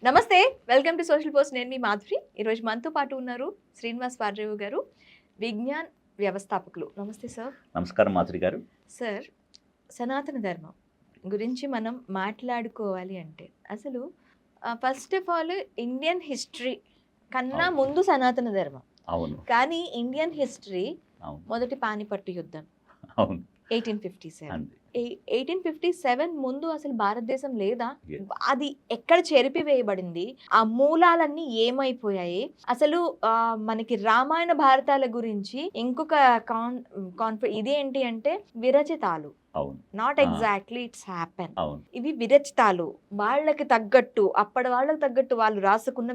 నమస్తే, welcome to social post. నేను మీ మాధురి. ఈరోజు మనతో పాటు ఉన్నారు శ్రీనివాస్ వార్రేవు గారు, విజ్ఞాన్ వ్యవస్థాపకులు. నమస్తే సార్. నమస్కారం మాధురి గారు. సార్, సనాతన ధర్మం గురించి మనం మాట్లాడుకోవాలి అంటే అసలు first of all Indian history కన్నా ముందు సనాతన ధర్మం. అవును. కానీ ఇండియన్ హిస్టరీ అవును. మొదటి పానిపట్టు యుద్ధం అవును. 1857. 1857 ముందు అసలు భారతదేశం లేదా? అది ఎక్కడ చెరిపివేయబడింది? ఆ మూలాలన్నీ ఏమైపోయాయి? అసలు మనకి రామాయణ భారతాల గురించి ఇంకొక ఇది ఏంటి అంటే విరచితాలు. అవును. Not exactly it's happen. అవును. ఇవి విరచితాలు, వాళ్ళకి తగ్గట్టు, అప్పటి వాళ్ళకి తగ్గట్టు వాళ్ళు రాసుకున్న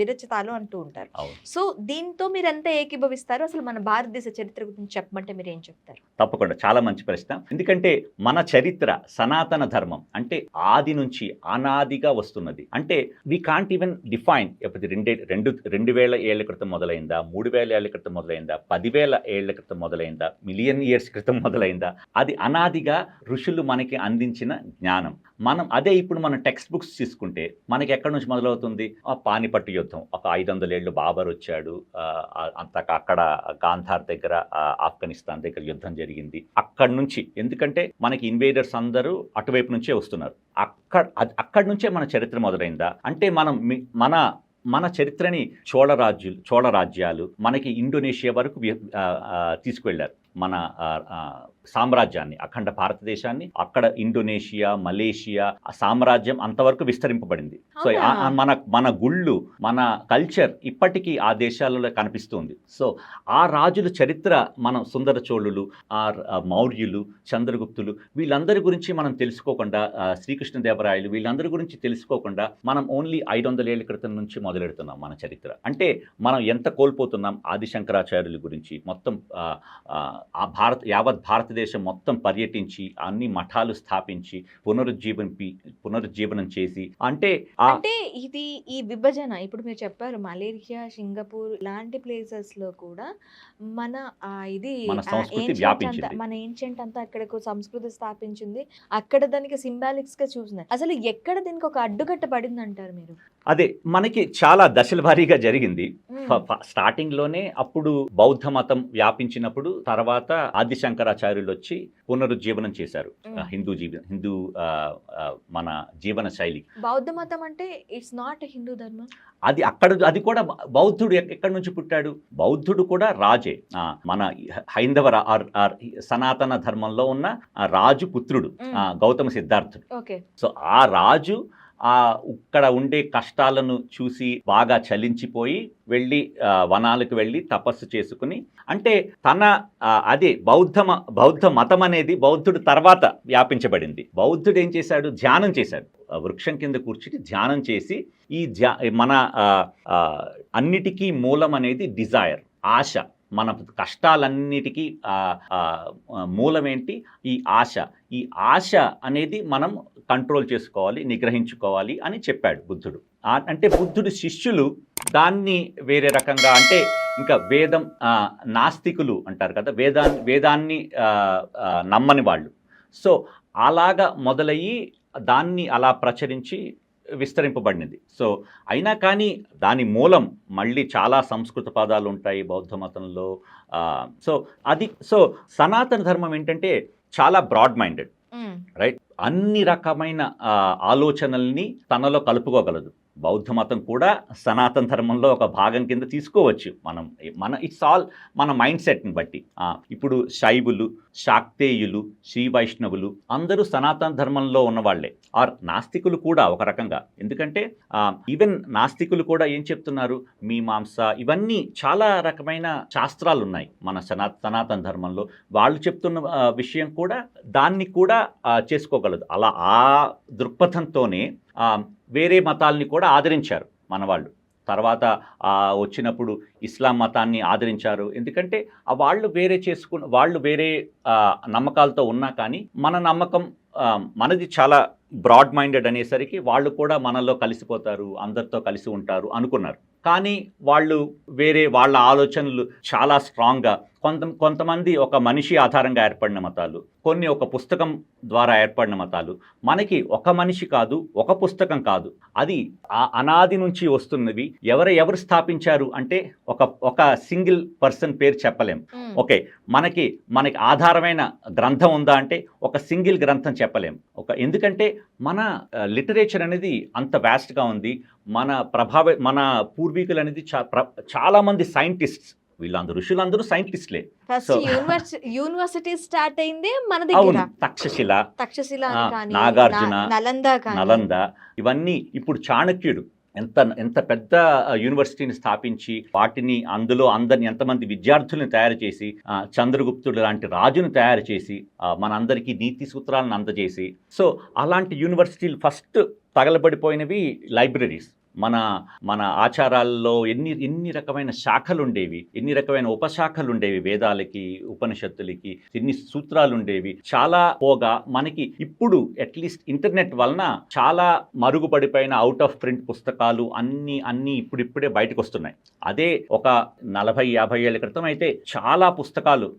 విరచితాలు అంటూ ఉంటారు. సో దీంతో మీరు ఎంత ఏకీభవిస్తారు? అసలు మన భారతదేశ చరిత్ర గురించి చెప్పమంటే మీరు ఏం చెప్తారు? తప్పకుండా, చాలా మంచి ప్రశ్న. ఎందుకంటే మన చరిత్ర సనాతన ధర్మం అంటే ఆది నుంచి అనాదిగా వస్తున్నది. అంటే వి కాంట్ ఈవెన్ డిఫైన్ 2000 ఏళ్ల క్రితం మొదలైందా, 3000 ఏళ్ల క్రితం మొదలైందా, 10,000 ఏళ్ల క్రితం మొదలైందా, మిలియన్ ఇయర్స్ క్రితం మొదలైందా, అది అనాదిగా ఋషులు మనకి అందించిన జ్ఞానం. మనం అదే ఇప్పుడు మనం టెక్స్ట్ బుక్స్ తీసుకుంటే మనకి ఎక్కడి నుంచి మొదలవుతుంది? పానిపట్టు యుద్ధం, ఒక 500 ఏళ్ళు బాబర్ వచ్చాడు, అక్కడ గాంధార్ దగ్గర, ఆఫ్ఘనిస్తాన్ దగ్గర యుద్ధం జరిగింది. అక్కడి నుంచి, ఎందుకంటే మనకి ఇన్వేడర్స్ అందరూ అటువైపు నుంచే వస్తున్నారు. అక్కడి నుంచే మన చరిత్ర మొదలైందా అంటే మన చరిత్రని చోళ రాజ్యాలు మనకి ఇండోనేషియా వరకు తీసుకువెళ్ళారు. మన సామ్రాజ్యాన్ని, అఖండ భారతదేశాన్ని, అక్కడ ఇండోనేషియా, మలేషియా సామ్రాజ్యం అంతవరకు విస్తరింపబడింది. సో మన గుళ్ళు, మన కల్చర్ ఇప్పటికీ ఆ దేశాలలో కనిపిస్తుంది. సో ఆ రాజుల చరిత్ర, మనం సుందర చోళులు, మౌర్యులు, చంద్రగుప్తులు, వీళ్ళందరి గురించి మనం తెలుసుకోకుండా, శ్రీకృష్ణదేవరాయలు, వీళ్ళందరి గురించి తెలుసుకోకుండా మనం ఓన్లీ 500 ఏళ్ల క్రితం నుంచి మొదలెడుతున్నాం మన చరిత్ర. అంటే మనం ఎంత కోల్పోతున్నాం? ఆదిశంకరాచార్యుల గురించి మొత్తం యావత్ భారతదేశం మొత్తం పర్యటించి అన్ని మఠాలు స్థాపించి పునరుజ్జీవనం చేసి, అంటే ఇది ఈ విభజన ఇప్పుడు మీరు చెప్పారు, మలేషియా, సింగపూర్ లాంటి ప్లేసెస్ లో కూడా మన ఇది మన సంస్కృతి వ్యాపించింది. మన ఏన్షియంట్ అంతా అక్కడకు సంస్కృతి స్థాపించింది. అక్కడ దానికి సింబాలిక్స్ గా చూసినారు. అసలు ఎక్కడ దీనికి ఒక అడ్డుకట్ట పడింది అంటారు మీరు? అదే మనకి చాలా దశల వారీగా జరిగింది. స్టార్టింగ్ లోనే అప్పుడు బౌద్ధ మతం వ్యాపించినప్పుడు, తర్వాత ఆదిశంకరాచార్యులు వచ్చి పునరుజ్జీవనం చేశారు హిందూ మన జీవన శైలి. బౌద్ధ మతం అంటే ఇట్స్ నాట్ హిందూ ధర్మం. అది కూడా బౌద్ధుడు ఎక్కడి నుంచి పుట్టాడు? బౌద్ధుడు కూడా రాజే. మన హైందవ సనాతన ధర్మంలో ఉన్న రాజు పుత్రుడు గౌతమ సిద్ధార్థుడు. సో ఆ రాజు ఇక్కడ ఉండే కష్టాలను చూసి బాగా చలించిపోయి వెళ్ళి వనాలకు వెళ్ళి తపస్సు చేసుకుని, అంటే అదే బౌద్ధ మతం అనేది బౌద్ధుడు తర్వాత వ్యాపించబడింది. బౌద్ధుడు ఏం చేశాడు? ధ్యానం చేశాడు. వృక్షం కింద కూర్చుని ధ్యానం చేసి, మన అన్నిటికీ మూలం అనేది డిజైర్, ఆశ. మన కష్టాలన్నిటికీ మూలమేంటి? ఈ ఆశ. ఈ ఆశ అనేది మనం కంట్రోల్ చేసుకోవాలి, నిగ్రహించుకోవాలి అని చెప్పాడు బుద్ధుడు. అంటే బుద్ధుడి శిష్యులు దాన్ని వేరే రకంగా, అంటే ఇంకా నాస్తికులు అంటారు కదా, వేదాన్ని నమ్మని వాళ్ళు. సో అలాగా మొదలయ్యి దాన్ని అలా ప్రచురించి విస్తరింపబడినది. సో అయినా కానీ దాని మూలం మళ్ళీ చాలా సంస్కృత పదాలు ఉంటాయి బౌద్ధ మతంలో. సో సనాతన ధర్మం ఏంటంటే చాలా బ్రాడ్ మైండెడ్, రైట్? అన్ని రకమైన ఆలోచనల్ని తనలో కలుపుకోగలదు. బౌద్ధ మతం కూడా సనాతన ధర్మంలో ఒక భాగం కింద తీసుకోవచ్చు. ఇట్స్ ఆల్ మన మైండ్ సెట్ని బట్టి. ఇప్పుడు శైవులు, శాక్తేయులు, శ్రీ వైష్ణవులు అందరూ సనాతన ధర్మంలో ఉన్నవాళ్లే. ఆర్ నాస్తికులు కూడా ఒక రకంగా. ఎందుకంటే ఈవెన్ నాస్తికులు కూడా ఏం చెప్తున్నారు? మీమాంస, ఇవన్నీ చాలా రకమైన శాస్త్రాలు ఉన్నాయి మన సనాతన ధర్మంలో. వాళ్ళు చెప్తున్న విషయం కూడా దాన్ని కూడా చేసుకోగలదు. అలా ఆ దృక్పథంతోనే వేరే మతాల్ని కూడా ఆదరించారు మన వాళ్ళు. తర్వాత వచ్చినప్పుడు ఇస్లాం మతాన్ని ఆదరించారు. ఎందుకంటే వాళ్ళు వేరే నమ్మకాలతో ఉన్నా కానీ మన నమ్మకం మనది చాలా బ్రాడ్ మైండెడ్ అనేసరికి వాళ్ళు కూడా మనలో కలిసిపోతారు, అందరితో కలిసి ఉంటారు అనుకున్నారు. కానీ వాళ్ళు వేరే వాళ్ళ ఆలోచనలు చాలా స్ట్రాంగ్గా కొంతమంది ఒక మనిషి ఆధారంగా ఏర్పడిన మతాలు, కొన్ని ఒక పుస్తకం ద్వారా ఏర్పడిన మతాలు. మనకి ఒక మనిషి కాదు, ఒక పుస్తకం కాదు, అది అనాది నుంచి వస్తున్నవి. ఎవరు స్థాపించారు అంటే ఒక సింగిల్ పర్సన్ పేరు చెప్పలేం. ఓకే, మనకి ఆధారమైన గ్రంథం ఉందా అంటే ఒక సింగిల్ గ్రంథం చెప్పలేం. ఎందుకంటే మన లిటరేచర్ అనేది అంత వ్యాస్ట్గా ఉంది. మన పూర్వీకులు అనేది చాలా మంది సైంటిస్ట్స్, వీళ్ళందరూ ఋషులందరూ సైంటిస్ట్లే. యూనివర్సిటీ స్టార్ట్ అయింది మన దగ్గర. తక్షశిల నాగార్జున, నలంద, ఇవన్నీ. ఇప్పుడు చాణక్యుడు ఎంత పెద్ద యూనివర్సిటీని స్థాపించి వాటిని అందులో అందరిని ఎంతమంది విద్యార్థులను తయారు చేసి, చంద్రగుప్తుడు లాంటి రాజును తయారు చేసి మనందరికీ నీతి సూత్రాలను అందజేసి, సో అలాంటి యూనివర్సిటీలు ఫస్ట్ తగలబడిపోయినవి లైబ్రరీస్. మన ఆచారాల్లో ఎన్ని రకమైన శాఖలు ఉండేవి, ఎన్ని రకమైన ఉపశాఖలు ఉండేవి, వేదాలకి ఉపనిషత్తులకి ఎన్ని సూత్రాలు ఉండేవి. చాలా పోగా మనకి ఇప్పుడు అట్లీస్ట్ ఇంటర్నెట్ వలన చాలా మరుగుపడిపోయిన అవుట్ ఆఫ్ ప్రింట్ పుస్తకాలు అన్నీ ఇప్పుడిప్పుడే బయటకు వస్తున్నాయి. అదే ఒక 40-50 ఏళ్ల క్రితం అయితే చాలా పుస్తకాలు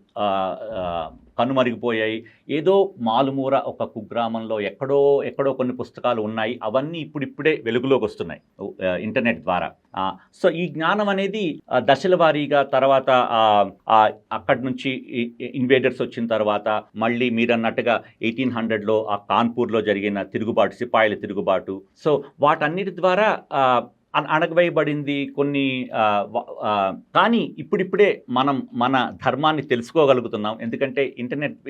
కనుమరిగిపోయాయి. ఏదో మాలుమూర ఒక కుగ్రామంలో ఎక్కడో కొన్ని పుస్తకాలు ఉన్నాయి. అవన్నీ ఇప్పుడిప్పుడే వెలుగులోకి వస్తున్నాయి ఇంటర్నెట్ ద్వారా. సో ఈ జ్ఞానం అనేది దశల వారీగా, తర్వాత అక్కడి నుంచి ఇన్వేడర్స్ వచ్చిన తర్వాత మళ్ళీ మీరన్నట్టుగా 1800లో ఆ కాన్పూర్లో జరిగిన తిరుగుబాటు, సిపాయిల తిరుగుబాటు, సో వాటన్నిటి ద్వారా అణగవేయబడింది కొన్ని. కానీ ఇప్పుడిప్పుడే మనం మన ధర్మాన్ని తెలుసుకోగలుగుతున్నాం. ఎందుకంటే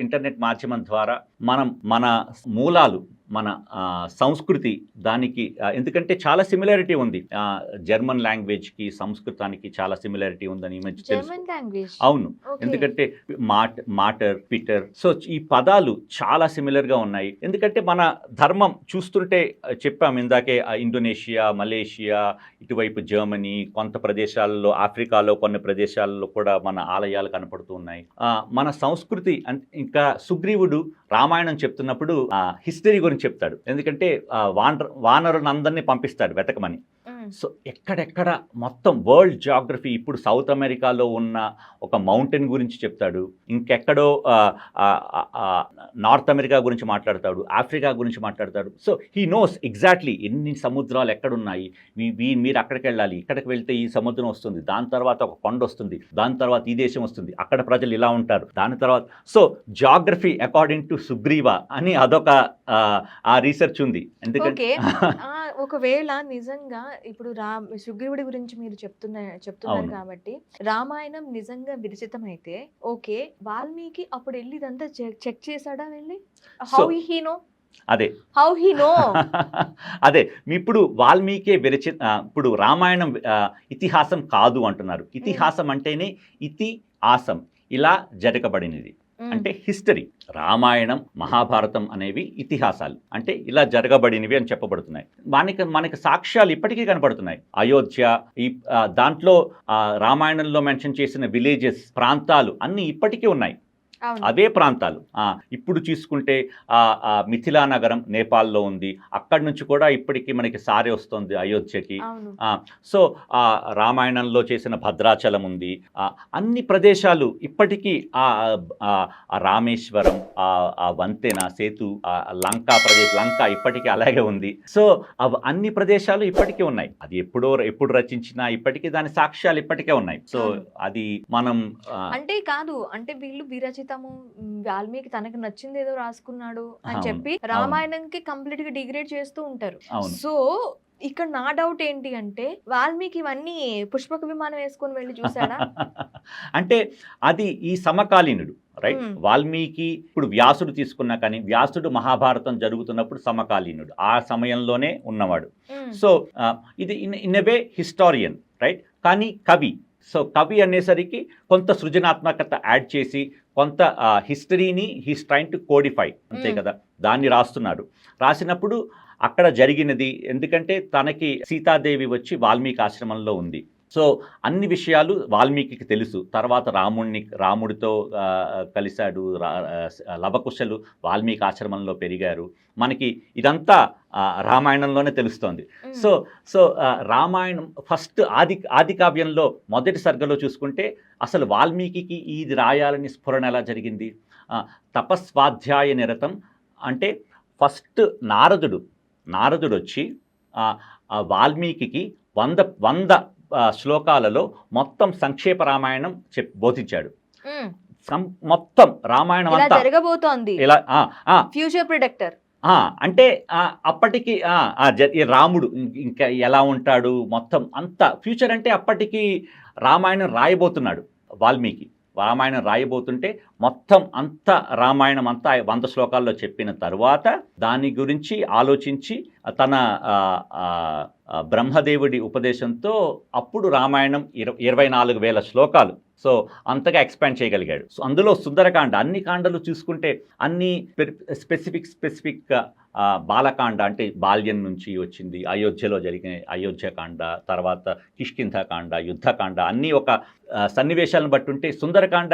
ఇంటర్నెట్ మాధ్యమం ద్వారా మనం మన మూలాలు, మన సంస్కృతి, దానికి ఎందుకంటే చాలా సిమిలారిటీ ఉంది. జర్మన్ లాంగ్వేజ్కి సంస్కృతానికి చాలా సిమిలారిటీ ఉందని అవును. ఎందుకంటే మాటర్, పీటర్, సో ఈ పదాలు చాలా సిమిలర్గా ఉన్నాయి. ఎందుకంటే మన ధర్మం చూస్తుంటే చెప్పాం ఇందాకే, ఇండోనేషియా, మలేషియా, ఇటువైపు జర్మనీ, కొంత ప్రదేశాల్లో ఆఫ్రికాలో కొన్ని ప్రదేశాల్లో కూడా మన ఆలయాలు కనపడుతూ ఉన్నాయి. మన సంస్కృతి. ఇంకా సుగ్రీవుడు రామాయణం చెప్తున్నప్పుడు హిస్టరీ గురించి చెప్తాడు. ఎందుకంటే వానరులందరినీ పంపిస్తాడు వెతకమని. సో ఎక్కడెక్కడ మొత్తం వరల్డ్ జియోగ్రఫీ, ఇప్పుడు సౌత్ అమెరికాలో ఉన్న ఒక మౌంటైన్ గురించి చెప్తాడు, ఇంకెక్కడో నార్త్ అమెరికా గురించి మాట్లాడతాడు, ఆఫ్రికా గురించి మాట్లాడతాడు. సో హీ నోస్ ఎగ్జాక్ట్లీ ఎన్ని సముద్రాలు ఎక్కడున్నాయి, మీరు అక్కడికి వెళ్ళాలి, ఇక్కడికి వెళ్తే ఈ సముద్రం వస్తుంది, దాని తర్వాత ఒక కొండ వస్తుంది, దాని తర్వాత ఈ దేశం వస్తుంది, అక్కడ ప్రజలు ఇలా ఉంటారు, దాని తర్వాత. So Geography according to Sugriva అని అదొక ఆ రీసెర్చ్ ఉంది. ఎందుకంటే ఒకవేళ నిజంగా ఇప్పుడు సుగ్రీవుడి గురించి మీరు చెప్తున్నారు కాబట్టి రామాయణం నిజంగా విరచితమైతే ఓకే, వాల్మీకి అప్పుడు వెళ్ళి ఇదంతా చెక్ చేశాడా వెళ్ళి? How he no? అదే ఇప్పుడు వాల్మీకి ఇప్పుడు రామాయణం ఇతిహాసం కాదు అంటున్నారు. ఇతిహాసం అంటేనే ఇతిహాసం, ఇలా జరగబడినది అంటే హిస్టరీ. రామాయణం, మహాభారతం అనేవి ఇతిహాసాలు, అంటే ఇలా జరగబడినవి అని చెప్పబడుతున్నాయి. మనకి సాక్ష్యాలు ఇప్పటికీ కనపడుతున్నాయి. అయోధ్య, ఈ దాంట్లో రామాయణంలో మెన్షన్ చేసిన విలేజెస్, ప్రాంతాలు అన్నీ ఇప్పటికీ ఉన్నాయి. అవే ప్రాంతాలు. ఇప్పుడు చూసుకుంటే మిథిలా నగరం నేపాల్లో ఉంది, అక్కడి నుంచి కూడా ఇప్పటికీ మనకి సారే వస్తుంది అయోధ్యకి. సో రామాయణంలో చేసిన భద్రాచలం ఉంది. అన్ని ప్రదేశాలు ఇప్పటికీ రామేశ్వరం, వంతెన, సేతు, లంక ఇప్పటికీ అలాగే ఉంది. సో అన్ని ప్రదేశాలు ఇప్పటికీ ఉన్నాయి. అది ఎప్పుడు రచించినా ఇప్పటికీ దాని సాక్ష్యాలు ఇప్పటికే ఉన్నాయి. సో అది మనం అంటే కాదు, అంటే వీళ్ళు విరచిత వాల్మీకి తనకు నచ్చింది ఏదో రాసుకున్నాడు అని చెప్పి రామాయణంకి కంప్లీట్ గా డిగ్రేడ్ చేస్తూ ఉంటారు. సో ఇక్కడ నా డౌట్ ఏంటి అంటే, వాల్మీకి ఇవన్నీ పుష్పక విమానం వేసుకొని వెళ్ళి చూసాడా? అంటే అది ఈ సమకాలీనుడు, రైట్? వాల్మీకి ఇప్పుడు వ్యాసుడు తీసుకున్నా కానీ వ్యాసుడు మహాభారతం జరుగుతున్నప్పుడు సమకాలీనుడు, ఆ సమయంలోనే ఉన్నవాడు. సో ఇది in a way historian, right? కానీ కవి. సో కవి అనేసరికి కొంత సృజనాత్మకత యాడ్ చేసి కొంత హిస్టరీని హీస్ ట్రైన్ టు కోడిఫై, అంతే కదా, దాన్ని రాసినప్పుడు అక్కడ జరిగినది. ఎందుకంటే తనకి సీతాదేవి వచ్చి వాల్మీకి ఆశ్రమంలో ఉంది. సో అన్ని విషయాలు వాల్మీకి తెలుసు. తర్వాత రాముడితో కలిశాడు, లవకుశలు వాల్మీకి ఆశ్రమంలో పెరిగారు. మనకి ఇదంతా రామాయణంలోనే తెలుస్తోంది. సో రామాయణం ఫస్ట్ ఆది కావ్యంలో మొదటి సర్గలో చూసుకుంటే అసలు వాల్మీకి ఇది రాయాలని స్ఫురణ ఎలా జరిగింది? తపస్వాధ్యాయ నిరతం అంటే ఫస్ట్ నారదుడు వచ్చి వాల్మీకి 100 శ్లోకాలలో మొత్తం సంక్షేప రామాయణం బోధించాడు. మొత్తం రామాయణం అంతా జరగబోతోంది ఇలా ఫ్యూచర్ ప్రిడిక్టర్. అంటే అప్పటికి రాముడు ఇంకా ఎలా ఉంటాడు మొత్తం అంతా ఫ్యూచర్. అంటే అప్పటికి రామాయణం రాయబోతున్నాడు వాల్మీకి. రామాయణం రాయబోతుంటే మొత్తం అంతా రామాయణం అంతా 100 శ్లోకాల్లో చెప్పిన తరువాత దాని గురించి ఆలోచించి తన బ్రహ్మదేవుడి ఉపదేశంతో అప్పుడు రామాయణం 24,000 శ్లోకాలు. సో అంతగా ఎక్స్పాండ్ చేయగలిగాడు. సో అందులో సుందరకాండ అన్ని కాండలు చూసుకుంటే అన్ని స్పెసిఫిక్ బాలకాండ అంటే బాల్యం నుంచి వచ్చింది, అయోధ్యలో జరిగిన అయోధ్యకాండ, తర్వాత కిష్కింధకాండ, యుద్ధకాండ అన్నీ ఒక సన్నివేశాలను బట్టి ఉంటే సుందరకాండ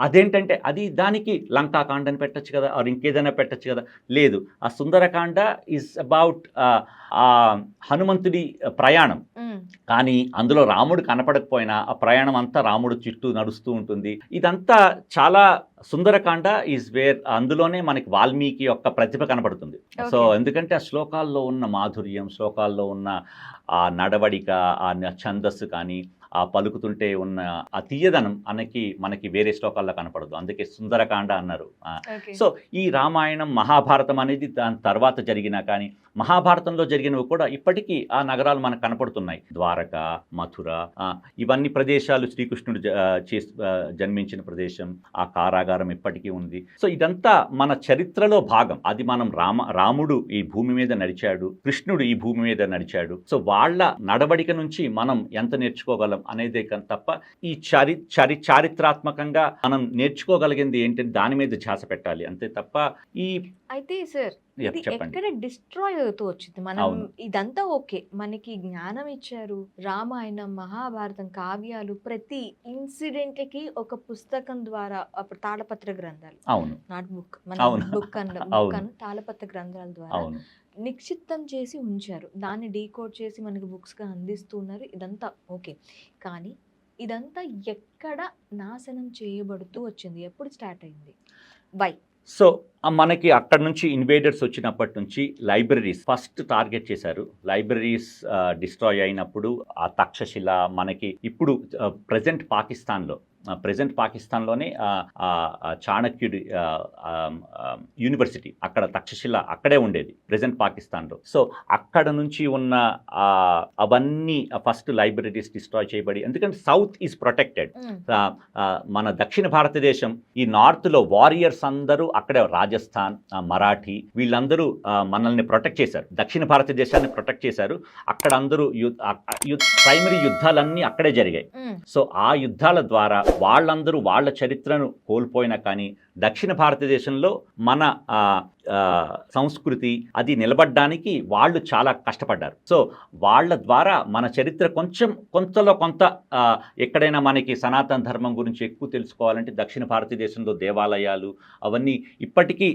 అదేంటంటే అది దానికి లంకాకాండని పెట్టచ్చు కదా, ఆర్ ఇంకేదైనా పెట్టచ్చు కదా. లేదు, ఆ సుందరకాండ ఈజ్ అబౌట్ హనుమంతుడి ప్రయాణం. కానీ అందులో రాముడు కనపడకపోయినా ఆ ప్రయాణం అంతా రాముడు చుట్టూ నడుస్తూ ఉంటుంది. ఇదంతా చాలా సుందరకాండ ఈజ్ వేర్ అందులోనే మనకి వాల్మీకి యొక్క ప్రతిభ కనపడుతుంది. సో ఎందుకంటే ఆ శ్లోకాల్లో ఉన్న మాధుర్యం, శ్లోకాల్లో ఉన్న ఆ నడవడిక, ఆ ఛందస్సు కానీ ఆ పలుకుతుంటే ఉన్న ఆ తీయదనం మనకి వేరే శ్లోకాల్లో కనపడదు. అందుకే సుందరకాండ అన్నారు. సో ఈ రామాయణం మహాభారతం అనేది దాని తర్వాత జరిగినా కానీ మహాభారతంలో జరిగినవి కూడా ఇప్పటికీ ఆ నగరాలు మనకు కనపడుతున్నాయి. ద్వారక, మథుర, ఇవన్నీ ప్రదేశాలు శ్రీకృష్ణుడు జన్మించిన ప్రదేశం. ఆ కారాగారం ఇప్పటికీ ఉంది. సో ఇదంతా మన చరిత్రలో భాగం. అది మనం రాముడు ఈ భూమి మీద నడిచాడు, కృష్ణుడు ఈ భూమి మీద నడిచాడు. సో వాళ్ళ నడవడిక నుంచి మనం ఎంత నేర్చుకోగలం అనేదే తప్ప ఈ చారిత్రాత్మకంగా మనం నేర్చుకోగలిగింది ఏంటంటే దాని మీద ధ్యాస పెట్టాలి అంతే తప్ప ఈ అయితే సార్ ఎక్కడ డిస్ట్రాయ్ అవుతూ వచ్చింది. మనం ఇదంతా ఓకే, మనకి జ్ఞానం ఇచ్చారు. రామాయణం, మహాభారతం, కావ్యాలు ప్రతి ఇన్సిడెంట్ కి ఒక పుస్తకం ద్వారా తాళపత్ర గ్రంథాలు, నాట్ బుక్, మన బుక్ అన్న తాళపత్ర గ్రంథాల ద్వారా నిక్షిప్తం చేసి ఉంచారు. దాన్ని డీకోడ్ చేసి మనకి బుక్స్గా అందిస్తున్నారు. ఇదంతా ఓకే, కానీ ఇదంతా ఎక్కడ నాశనం చేయబడుతూ వచ్చింది? ఎప్పుడు స్టార్ట్ అయింది? వై? సో మనకి అక్కడ నుంచి ఇన్వేడర్స్ వచ్చినప్పటి నుంచి లైబ్రరీస్ ఫస్ట్ టార్గెట్ చేశారు. లైబ్రరీస్ డిస్ట్రాయ్ అయినప్పుడు ఆ తక్షశిల మనకి ఇప్పుడు ప్రజెంట్ పాకిస్తాన్లోనే చాణక్యుడి యూనివర్సిటీ అక్కడ తక్షశిల అక్కడే ఉండేది ప్రజెంట్ పాకిస్తాన్లో. సో అక్కడ నుంచి ఉన్న అవన్నీ ఫస్ట్ లైబ్రరీస్ డిస్ట్రాయ్ చేయబడి, ఎందుకంటే సౌత్ ఈజ్ ప్రొటెక్టెడ్. మన దక్షిణ భారతదేశం ఈ నార్త్లో వారియర్స్ అందరూ అక్కడే, రాజస్థాన్, మరాఠీ వీళ్ళందరూ మనల్ని ప్రొటెక్ట్ చేశారు, దక్షిణ భారతదేశాన్ని ప్రొటెక్ట్ చేశారు. అక్కడ అందరూ ప్రైమరీ యుద్ధాలన్నీ అక్కడే జరిగాయి. సో ఆ యుద్ధాల ద్వారా వాళ్ళందరూ వాళ్ళ చరిత్రను కోల్పోయినా కానీ దక్షిణ భారతదేశంలో మన సంస్కృతి అది నిలబడడానికి వాళ్ళు చాలా కష్టపడ్డారు. సో వాళ్ళ ద్వారా మన చరిత్ర కొంతలో కొంత ఎక్కడైనా మనకి సనాతన ధర్మం గురించి ఎక్కువ తెలుసుకోవాలంటే దక్షిణ భారతదేశంలో దేవాలయాలు అవన్నీ ఇప్పటికీ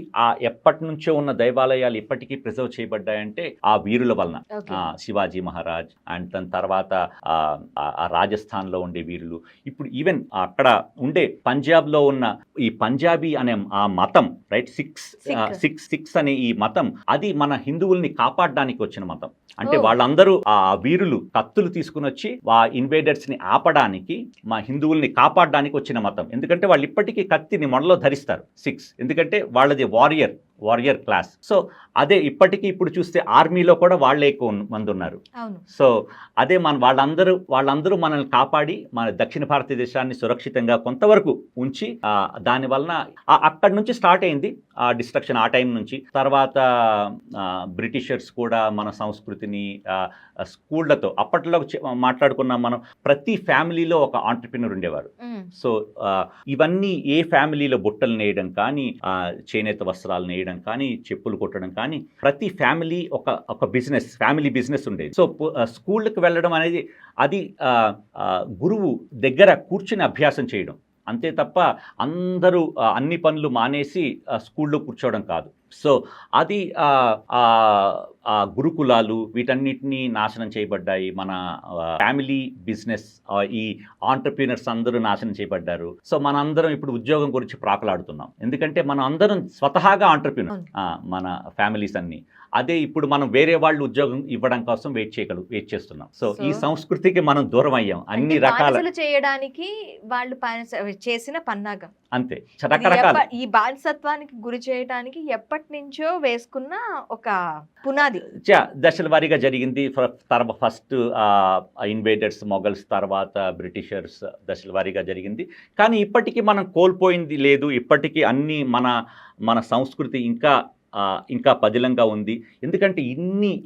ఎప్పటి నుంచో ఉన్న దేవాలయాలు ఇప్పటికీ ప్రిజర్వ్ చేయబడ్డాయంటే ఆ వీరుల వలన. శివాజీ మహారాజ్ అండ్ దాని తర్వాత రాజస్థాన్లో ఉండే వీరులు. ఇప్పుడు ఈవెన్ అక్కడ ఉండే పంజాబ్లో ఉన్న ఈ పంజాబీ అనే ఆ మతం, రైట్, సిక్స్ అనే ఈ మతం అది మన హిందువుల్ని కాపాడడానికి వచ్చిన మతం. అంటే వాళ్ళందరూ ఆ వీరులు కత్తులు తీసుకుని వచ్చి ఆ ఇన్వేడర్స్ ని ఆపడానికి, మా హిందువుల్ని కాపాడడానికి వచ్చిన మతం. ఎందుకంటే వాళ్ళు ఇప్పటికీ కత్తిని మొడలో ధరిస్తారు. ఎందుకంటే వాళ్ళది వారియర్ క్లాస్. సో అదే ఇప్పటికీ ఇప్పుడు చూస్తే ఆర్మీలో కూడా వాళ్ళే ఎక్కువ మంది ఉన్నారు. సో అదే వాళ్ళందరూ మనల్ని కాపాడి మన దక్షిణ భారతదేశాన్ని సురక్షితంగా కొంతవరకు ఉంచి దాని వలన అక్కడి నుంచి స్టార్ట్ అయింది ఆ డిస్ట్రక్షన్. ఆ టైం నుంచి తర్వాత బ్రిటిషర్స్ కూడా మన సంస్కృతిని స్కూళ్లతో, అప్పట్లో మాట్లాడుకున్నాం మనం, ప్రతి ఫ్యామిలీలో ఒక ఆంటర్ప్రినర్ ఉండేవారు. సో ఇవన్నీ ఏ ఫ్యామిలీలో బుట్టలు నేయడం కానీ, చేనేత వస్త్రాలు నేయడం చేయడం కానీ, చెప్పులు కొట్టడం కానీ, ప్రతి ఫ్యామిలీ ఒక ఫ్యామిలీ బిజినెస్ ఉండేది. సో స్కూళ్ళకి వెళ్ళడం అనేది అది గురువు దగ్గర కూర్చుని అభ్యాసం చేయడం అంతే తప్ప అందరూ అన్ని పనులు మానేసి స్కూల్లో కూర్చోవడం కాదు. సో అది గురుకులాలు వీటన్నిటినీ నాశనం చేయబడ్డాయి. మన ఫ్యామిలీ బిజినెస్, ఈ ఆంటర్ప్రీనర్స్ అందరూ నాశనం చేయబడ్డారు. సో మన అందరం ఇప్పుడు ఉద్యోగం గురించి ప్రాకులాడుతున్నాం, ఎందుకంటే మనం అందరం స్వతహాగా ఆంటర్ప్రీనర్, మన ఫ్యామిలీస్ అన్ని. అదే ఇప్పుడు మనం వేరే వాళ్ళు ఉద్యోగం ఇవ్వడం కోసం వెయిట్ చేస్తున్నాం. సో ఈ సంస్కృతికి మనం దూరం అయ్యాం. అన్ని రకాల చేయడానికి వాళ్ళు చేసిన పన్నాగం అంతే. రకరకాల ఈ బానిసత్వానికి గురి చేయడానికి ఎప్పటి నుంచో వేసుకున్న ఒక పునాది దశల వారీగా జరిగింది. ఫస్ట్ ఇన్వేడర్స్ మొఘల్స్, తర్వాత బ్రిటిషర్స్, దశల వారీగా జరిగింది. కానీ ఇప్పటికీ మనం కోల్పోయింది లేదు. ఇప్పటికీ అన్ని మన సంస్కృతి ఇంకా పదిలంగా ఉంది. ఎందుకంటే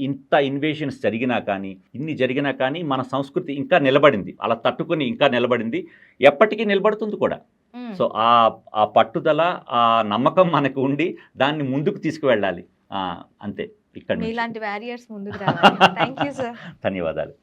ఇంత ఇన్వేషన్స్ జరిగినా కానీ మన సంస్కృతి ఇంకా నిలబడింది. అలా తట్టుకుని ఇంకా నిలబడింది, ఎప్పటికీ నిలబడుతుంది కూడా. సో ఆ పట్టుదల, ఆ నమ్మకం మనకు ఉండి దాన్ని ముందుకు తీసుకువెళ్ళాలి. అంతే. ఇక్కడ ఇలాంటి వారియర్స్ ముందుకు రావాలి. Thank you sir. ధన్యవాదాలు.